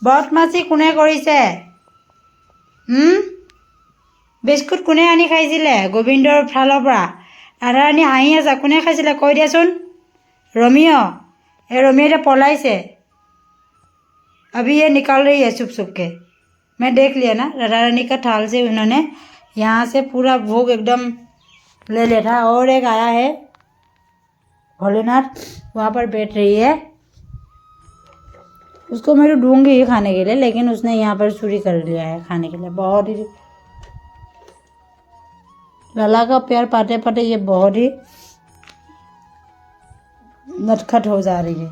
বদমাছি কোনে কৰিছে? বিস্কুট কোনে আনি খাইছিলে গোবিন্দৰ ফালৰ পৰা? ৰাধাৰাণী হাঁহি আছে, কোনে খাইছিলে কৈ দিয়াচোন। रोमियो, ये रोमियो तो पलाई से अभी ये निकाल रही है छुप छुप के। मैं देख लिया ना, राधा रानी का थाल से उन्होंने यहाँ से पूरा भोग एकदम ले लिया था। और एक आया है भोलेनाथ, वहाँ पर बैठ रही है, उसको मैं तो दूंगी ही खाने के लिए, लेकिन उसने यहाँ पर चोरी कर लिया है खाने के लिए। बहुत ही लला का प्यार पाते पाते ये बहुत ही नटखट हो जा रही है।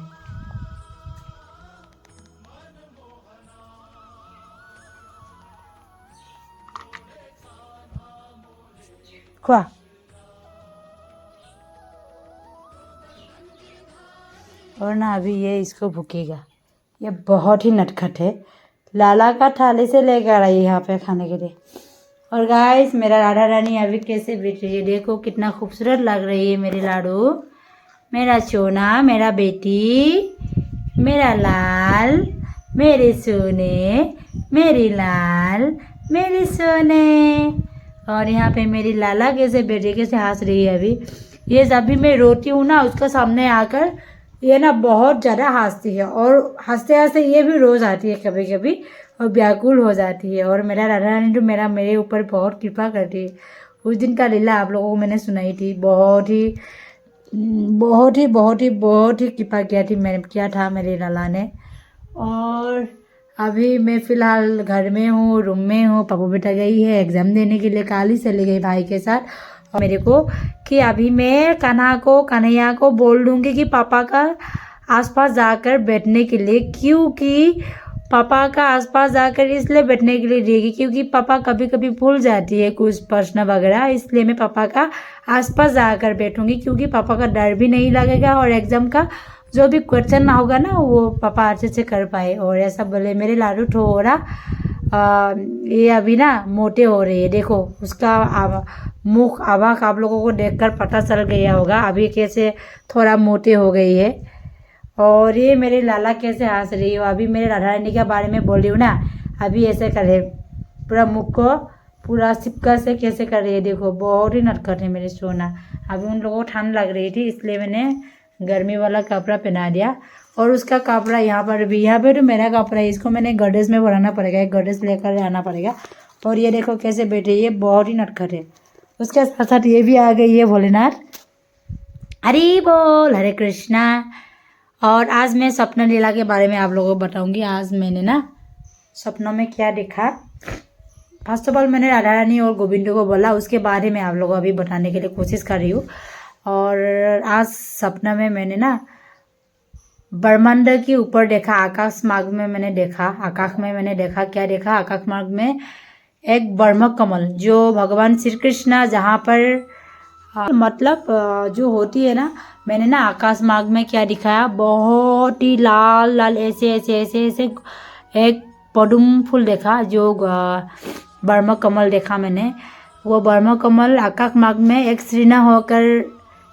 खुआ और ना अभी ये इसको भूकेगा। ये बहुत ही नटखट है। लाला का थाली से लेकर आई यहाँ पे खाने के लिए। और गाइस, मेरा राधा रानी अभी कैसे बैठ रही है, देखो कितना खूबसूरत लग रही है मेरी लाडू, मेरा सोना, मेरा बेटी, मेरा लाल, मेरे सोने, मेरी लाल, मेरे सोने। और यहाँ पे मेरी लाला कैसे बैठी, कैसे हंस रही है अभी। ये जब भी मैं रोती हूँ ना, उसका सामने आकर ये ना बहुत ज़्यादा हंसती है, और हंसते हंसते ये भी रो जाती है कभी कभी और व्याकुल हो जाती है। और मेरा राधा रानी तो मेरे ऊपर बहुत कृपा करती है। उस दिन का लीला आप लोगों को मैंने सुनाई थी, बहुत ही बहुत ही बहुत ही बहुत ही कृपा किया था मेरे लाला ने। और अभी मैं फ़िलहाल घर में हूँ, रूम में हूँ। पापा बेटा गई है एग्ज़ाम देने के लिए, कल ही चली गई भाई के साथ। और मेरे को कि अभी मैं कन्हैया को बोल दूँगी कि पापा का आसपास जाकर बैठने के लिए, क्योंकि पापा का आसपास जाकर इसलिए बैठने के लिए देगी क्योंकि पापा कभी कभी भूल जाती है कुछ प्रश्न वगैरह, इसलिए मैं पापा का आसपास जाकर बैठूंगी, क्योंकि पापा का डर भी नहीं लगेगा और एग्ज़ाम का जो भी क्वेश्चन होगा ना वो पापा अच्छे से कर पाए। और ऐसा बोले मेरे लाडू थोड़ा ये अभी ना मोटे हो रही है, देखो उसका मुख आवाक आप लोगों को देखकर पता चल गया होगा अभी कैसे थोड़ा मोटे हो गई है। और ये मेरे लाला कैसे हंस रही हो, अभी मेरे राधा रानी के बारे में बोल रही हूँ ना, अभी ऐसे करे पूरा मुख को पूरा सिपका से कैसे कर रही है, देखो बहुत ही नटखट है मेरे सोना। अभी उन लोगों को ठंड लग रही थी, इसलिए मैंने गर्मी वाला कपड़ा पहना दिया। और उसका कपड़ा यहाँ पे तो मेरा कपड़ा है, इसको मैंने गडेज में भराना पड़ेगा, एक गडेज लेकर आना पड़ेगा। और ये देखो कैसे बैठे, ये बहुत ही नटखट है। उसके साथ साथ ये भी आ गई है भोलेनाथ। हरी बोल, हरे कृष्णा। और आज मैं सपना लीला के बारे में आप लोगों को बताऊंगी। आज मैंने ना सपनों में क्या देखा, फर्स्ट ऑफ ऑल मैंने राधा रानी और गोविंद को बोला, उसके बारे में आप लोगों को अभी बताने के लिए कोशिश कर रही हूँ। और आज सपना में मैंने ना ब्रह्मांड के ऊपर देखा, आकाश मार्ग में मैंने देखा, आकाश में मैंने देखा, क्या देखा, आकाश मार्ग में एक ब्रह्म कमल, जो भगवान श्री कृष्ण जहाँ पर मतलब जो होती है ना, मैंने ना आकाश मार्ग में क्या दिखाया, बहुत ही लाल लाल ऐसे ऐसे ऐसे ऐसे एक पदुम फूल देखा, जो ब्रह्म कमल देखा मैंने। वो ब्रह्म कमल आकाश मार्ग में एक श्रीना होकर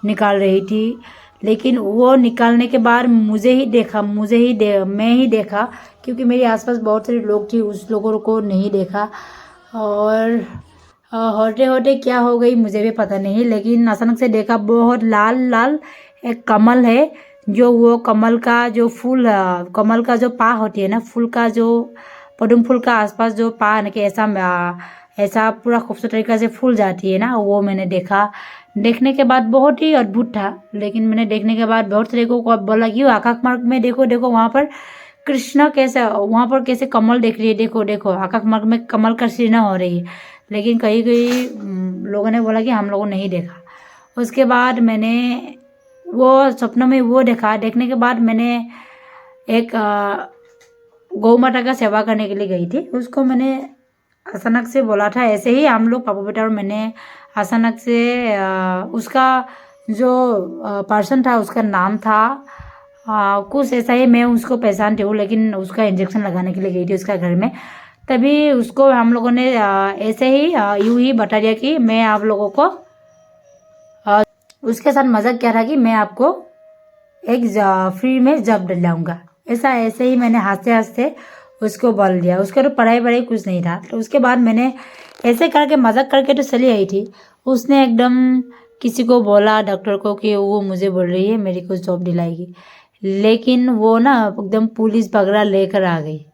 निकाल रही थी, लेकिन वो निकालने के बाद मैं ही देखा, क्योंकि मेरे आसपास बहुत सारे लोग थे, उस लोगों को नहीं देखा। और होते होते क्या हो गई मुझे भी पता नहीं, लेकिन अचानक से देखा बहुत लाल लाल एक कमल है, जो वो कमल का जो फूल, कमल का जो पा होती है ना, फूल का जो पदुम फूल का आसपास जो पा है कि ऐसा पूरा खूबसूरत तरीके से फूल जाती है ना, वो मैंने देखा। देखने के बाद बहुत ही अद्भुत था, लेकिन मैंने देखने के बाद बहुत सारे को बोला कि आकाश मार्ग में देखो देखो वहाँ पर कृष्ण कैसे, वहाँ पर कैसे कमल देख रही है, देखो देखो आकाश मार्ग में कमल का सृजना हो रही है। लेकिन कई लोगों ने बोला कि हम लोगों ने नहीं देखा। उसके बाद मैंने वो सपनों में वो देखा, देखने के बाद मैंने एक गौ माता का सेवा करने के लिए गई थी, उसको मैंने अचानक से बोला था, ऐसे ही हम लोग पापा बेटा और मैंने अचानक से उसका जो पर्सन था उसका नाम था कुछ ऐसा ही, मैं उसको पहचानती हूँ, लेकिन उसका इंजेक्शन लगाने के लिए गई थी उसका घर में। तभी उसको हम लोगों ने ऐसे ही यूं ही बता दिया कि मैं आप लोगों को उसके साथ मजाक किया था कि मैं आपको एक फ्री में जॉब दिलाऊंगा। ऐसे ही मैंने हंसते हंसते उसको बोल दिया। उसका तो पढ़ाई वढ़ाई कुछ नहीं था। तो उसके बाद मैंने ऐसे करके मजाक करके तो चली आई थी। उसने एकदम किसी को बोला, डॉक्टर को, कि वो मुझे बोल रही है मेरी को जॉब दिलाएगी। लेकिन वो ना एकदम पुलिस वगैरह लेकर आ गई।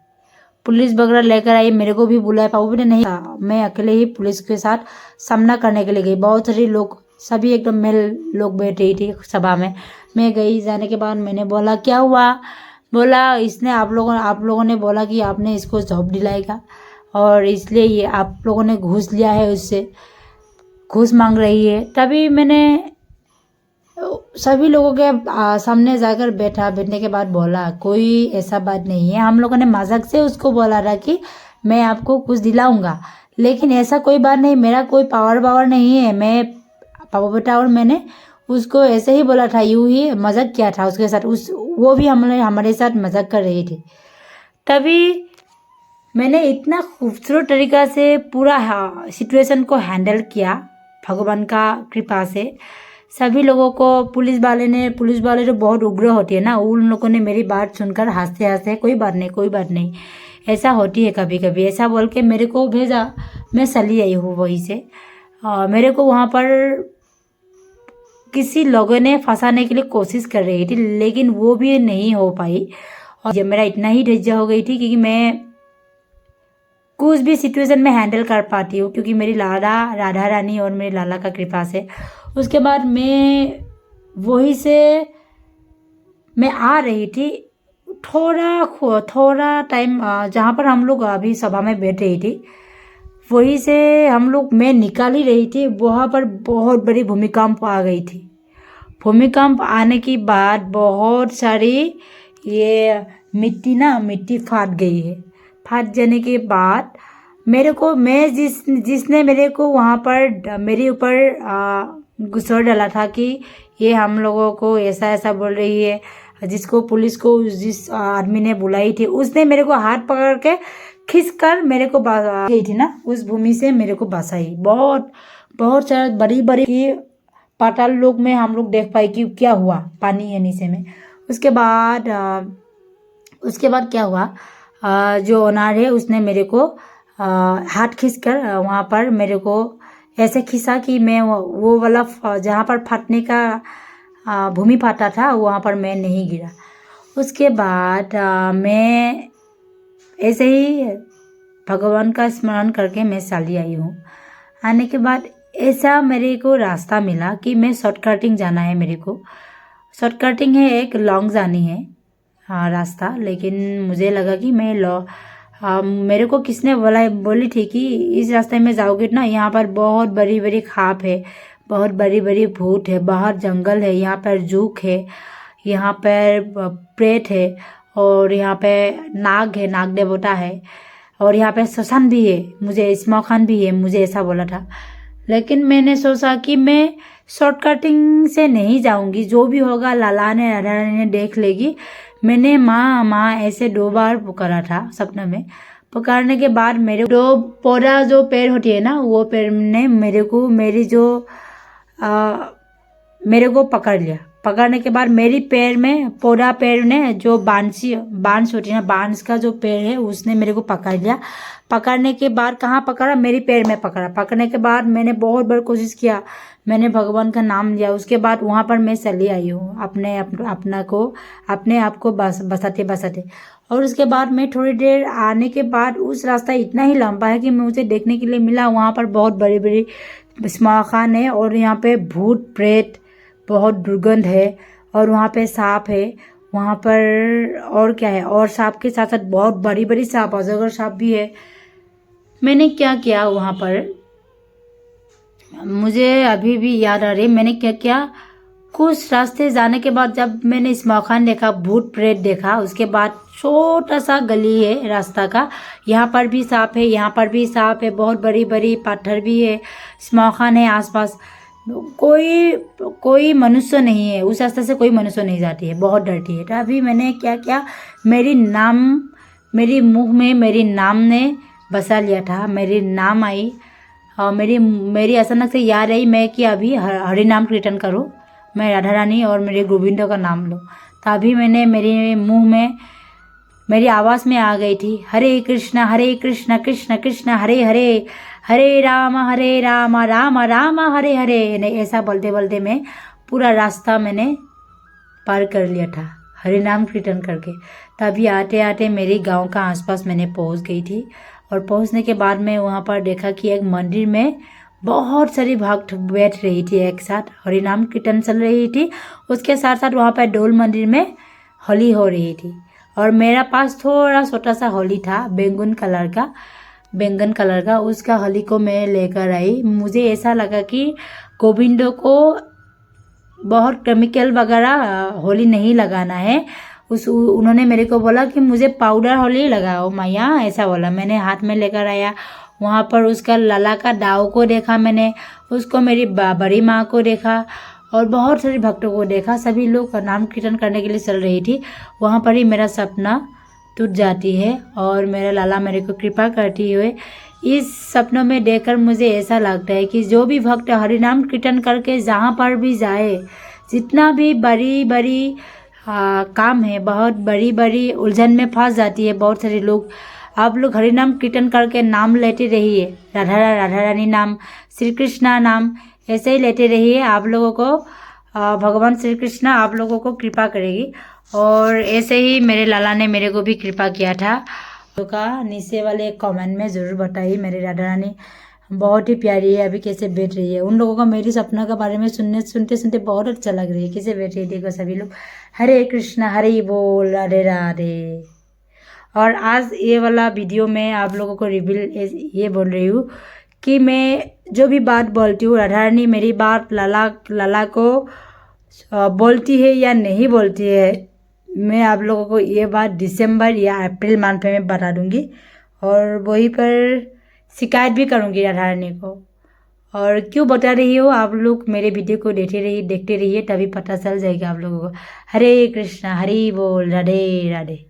पुलिस वगैरह लेकर आई, मेरे को भी बुलाया। पापा ने नहीं था, मैं अकेले ही पुलिस के साथ सामना करने के लिए गई। बहुत सारे लोग, सभी एकदम मेल लोग बैठ रही थी सभा में। मैं गई, जाने के बाद मैंने बोला क्या हुआ। बोला इसने आप लोगों ने बोला कि आपने इसको जॉब दिलाएगा और इसलिए ये आप लोगों ने घूस लिया है, उससे घूस मांग रही है। तभी मैंने सभी लोगों के सामने जाकर बैठने के बाद बोला कोई ऐसा बात नहीं है। हम लोगों ने मजाक से उसको बोला था कि मैं आपको कुछ दिलाऊंगा, लेकिन ऐसा कोई बात नहीं, मेरा कोई पावर नहीं है। मैं पापा बेटा, और मैंने उसको ऐसे ही बोला था, यूं ही मजाक किया था उसके साथ। वो भी हमारे साथ मजाक कर रही थी। तभी मैंने इतना खूबसूरत तरीका से पूरा सिचुएशन को हैंडल किया भगवान का कृपा से। सभी लोगों को पुलिस वाले तो बहुत उग्र होती है ना, उन लोगों ने मेरी बात सुनकर हंसते हंसते कोई बात नहीं ऐसा होती है कभी कभी, ऐसा बोल के मेरे को भेजा। मैं चली आई हूँ वहीं से। मेरे को वहाँ पर किसी लोगों ने फंसाने के लिए कोशिश कर रही थी, लेकिन वो भी नहीं हो पाई। और जब मेरा इतना ही धैर्य हो गई थी, क्योंकि मैं कुछ भी सिचुएशन में हैंडल कर पाती हूँ, क्योंकि मेरी राधा रानी और मेरे लाला का कृपा से। उसके बाद मैं वहीं से मैं आ रही थी। थोड़ा टाइम जहाँ पर हम लोग अभी सभा में बैठ रही थी, वहीं से मैं निकाल ही रही थी, वहाँ पर बहुत बड़ी भूमिकंप आ गई थी। भूमिकंप आने के बाद बहुत सारी ये मिट्टी फाट गई है। फाट जाने के बाद मेरे को जिसने मेरे को वहाँ पर मेरे ऊपर गुस्सा डाला था कि ये हम लोगों को ऐसा बोल रही है, जिस आदमी ने बुलाई थी उसने मेरे को हाथ पकड़ के खींच कर मेरे को गई थी ना, उस भूमि से मेरे को बचाई। बहुत सारा बड़ी की पाताल लोक में हम लोग देख पाए कि क्या हुआ पानी है नीचे में। उसके बाद क्या हुआ, जो ओनर है उसने मेरे को हाथ खींच कर वहाँ पर मेरे को ऐसे खींचा कि मैं वो वाला जहाँ पर फटने का भूमि फाटा था वहाँ पर मैं नहीं गिरा। उसके बाद मैं ऐसे ही भगवान का स्मरण करके मैं चली आई हूँ। आने के बाद ऐसा मेरे को रास्ता मिला कि मैं शॉर्टकटिंग जाना है। मेरे को शॉर्टकटिंग है, एक लॉन्ग जानी है रास्ता। लेकिन मुझे लगा कि मेरे को किसने बोली थी कि इस रास्ते में जाओगे ना, यहाँ पर बहुत बड़ी खाप है, बहुत बड़ी भूत है, बाहर जंगल है, यहाँ पर जूक है, यहाँ पर प्रेत है, और यहाँ पे नाग है, नाग देवता है, और यहाँ पे श्मशान भी है, मुझे स्मशान भी है, मुझे ऐसा बोला था। लेकिन मैंने सोचा कि मैं शॉर्टकटिंग से नहीं जाऊंगी, जो भी होगा लाला ने राधा रानी ने देख लेगी। मैंने माँ ऐसे 2 बार पुकारा था सपने में। पुकारने के बाद मेरे पौधा जो पेड़ होती है ना, वो पेड़ ने मेरे को पकड़ लिया। पकड़ने के बाद मेरी पैर में पौधा पेड़ ने जो बांस होती है ना, बांस का जो पेड़ है उसने मेरे को पकड़ लिया। पकड़ने के बाद कहाँ पकड़ा, मेरी पैर में पकड़ा। पकड़ने के बाद मैंने बहुत बार कोशिश किया, मैंने भगवान का नाम लिया। उसके बाद वहाँ पर मैं चली आई हूँ अपने आप को बसाते। और उसके बाद मैं थोड़ी देर आने के बाद उस रास्ता इतना ही लंबा है कि मुझे देखने के लिए मिला वहाँ पर बहुत बड़ी स्मशान है, और यहाँ पे भूत प्रेत बहुत दुर्गंध है, और वहाँ पे सांप है वहाँ पर। और क्या है, और सांप के साथ साथ बहुत बड़ी सांप, अजगर सांप भी है। मैंने क्या किया वहाँ पर, मुझे अभी भी याद आ रही है मैंने क्या किया। कुछ रास्ते जाने के बाद जब मैंने स्मशान देखा, भूत प्रेत देखा, उसके बाद छोटा सा गली है रास्ता का, यहाँ पर भी सांप है, यहाँ पर भी सांप है, बहुत बड़ी पत्थर भी है, स्मशान है आसपास। कोई मनुष्य नहीं है उस रास्ते से, कोई मनुष्य नहीं जाती है, बहुत डरती है। तो अभी मैंने क्या किया, मेरे मुंह में मेरी नाम ने बसा लिया था, मेरी नाम आई, और मेरी अचानक से याद आई मैं कि अभी हरि नाम कीर्तन करूँ, मैं राधा रानी और मेरे गोविंद का नाम लो। तभी मैंने मेरे मुंह में मेरी आवाज़ में आ गई थी, हरे कृष्णा कृष्ण कृष्ण हरे हरे, हरे राम राम राम हरे हरे। नहीं, ऐसा बोलते बोलते मैं पूरा रास्ता मैंने पार कर लिया था हरे नाम कीर्तन करके। तभी आते आते मेरे गांव का आसपास मैंने पहुंच गई थी। और पहुंचने के बाद मैं वहां पर देखा कि एक मंदिर में बहुत सारी भक्त बैठ रही थी, एक साथ हरि नाम कीर्तन चल रही थी। उसके साथ साथ वहाँ पर डोल मंदिर में होली हो रही थी। और मेरा पास थोड़ा छोटा सा होली था, बैंगन कलर का। उसका होली को मैं लेकर आई। मुझे ऐसा लगा कि गोविंदो को बहुत केमिकल वगैरह होली नहीं लगाना है। उन्होंने मेरे को बोला कि मुझे पाउडर होली लगाओ मैया, ऐसा बोला। मैंने हाथ में लेकर आया। वहाँ पर उसका लाला का दाव को देखा मैंने, उसको मेरी बड़ी माँ को देखा और बहुत सारे भक्तों को देखा। सभी लोग नाम कीर्तन करने के लिए चल रही थी। वहाँ पर ही मेरा सपना टूट जाती है और मेरा लाला मेरे को कृपा करती हुए इस सपनों में देखकर मुझे ऐसा लगता है कि जो भी भक्त हरिनाम कीर्तन करके जहाँ पर भी जाए, जितना भी बड़ी काम है, बहुत बड़ी उलझन में फंस जाती है बहुत सारे लोग। आप लोग हरिनाम कीर्तन करके नाम लेते रहिए, राधा रानी नाम, श्री कृष्णा नाम, ऐसे ही लेते रहिए। आप लोगों को भगवान श्री कृष्ण आप लोगों को कृपा करेगी। और ऐसे ही मेरे लाला ने मेरे को भी कृपा किया था। तो का नीचे वाले कमेंट में ज़रूर बताइए मेरी राधा रानी बहुत ही प्यारी है, अभी कैसे बैठ रही है। उन लोगों का मेरी सपना के बारे में सुनते बहुत अच्छा लग रही है, कैसे बैठ रही है देखो सभी लोग। हरे कृष्णा हरे बोल, राधे राधे। और आज ये वाला वीडियो में आप लोगों को रिवील ये बोल रही हूँ कि मैं जो भी बात बोलती हूँ, राधा रानी मेरी बात लाला को बोलती है या नहीं बोलती है, मैं आप लोगों को ये बात दिसंबर या अप्रैल मंथ में बता दूंगी। और वहीं पर शिकायत भी करूंगी राधा रानी को। और क्यों बता रही हो, आप लोग मेरे वीडियो को देखते रहिए, तभी पता चल जाएगा आप लोगों को। हरे कृष्णा हरि बोल, राधे राधे।